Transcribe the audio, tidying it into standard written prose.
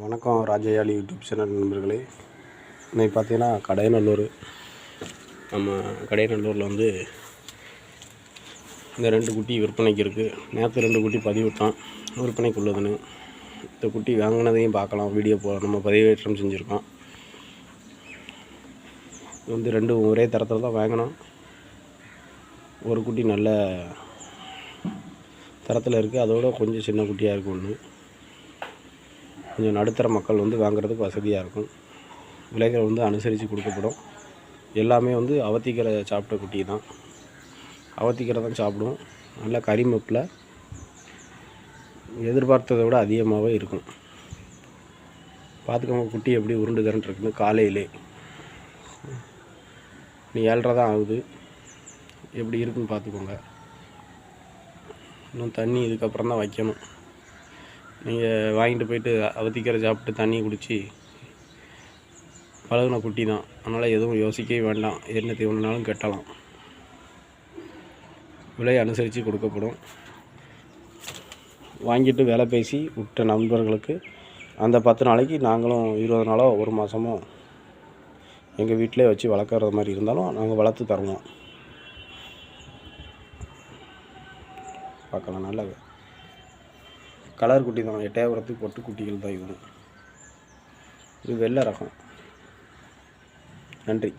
வணக்கம் ராஜயாலி YouTube channel நண்பர்களே. இன்றைக்கி பார்த்தீங்கன்னா கடையநல்லூர், நம்ம கடையநல்லூரில் வந்து இந்த 2 குட்டி விற்பனைக்கு இருக்குது. நேற்று 2 குட்டி பதிவிட்டோம் விற்பனைக்கு உள்ளதுன்னு. இந்த குட்டி வாங்கினதையும் பார்க்கலாம். வீடியோ நம்ம பதிவேற்றம் செஞ்சுருக்கோம். இது வந்து 2 ஒரே தரத்தில் தான் வாங்கினோம். ஒரு குட்டி நல்ல தரத்தில் இருக்குது, அதோட கொஞ்சம் சின்ன குட்டியாக இருக்குது. ஒன்று கொஞ்சம் நடுத்தர மக்கள் வந்து வாங்குறதுக்கு வசதியாக இருக்கும். விலைகள் வந்து அனுசரித்து கொடுக்கப்படும். எல்லாமே வந்து அவத்திக்கரை சாப்பிட்ட குட்டி தான். அவத்திக்கரை தான் சாப்பிடும். நல்லா கறிமப்பில் எதிர்பார்த்ததை விட அதிகமாகவே இருக்கும். பார்த்துக்கோங்க குட்டி எப்படி உருண்டு திரண்டு இருக்குன்னு. காலையிலே நீ 7:30 தான் ஆகுது. எப்படி இருக்குன்னு பார்த்துக்கோங்க. இன்னும் தண்ணி இதுக்கப்புறம் தான் வைக்கணும். நீங்கள் வாங்கிட்டு போயிட்டு அவத்திக்கரை சாப்பிட்டு தண்ணி குடித்து பழகுன குட்டி தான். அதனால் எதுவும் யோசிக்கவே வேண்டாம். என்ன தீவனாலும் கட்டலாம். விலை அனுசரித்து கொடுக்கப்படும். வாங்கிட்டு வேலை பேசி விட்ட நண்பர்களுக்கு அந்த 10 நாளைக்கு நாங்களும் 20 நாளோ 1 மாதமோ எங்கள் வீட்டிலே வச்சு வளர்க்குற மாதிரி இருந்தாலும் நாங்கள் வளர்த்து தருவோம். பார்க்கலாம். நல்ல கலர் குட்டி தான். எட்டயபுரத்துக்கு பொட்டு குட்டிகள் தான். இது வெள்ளை ரகம். நன்றி.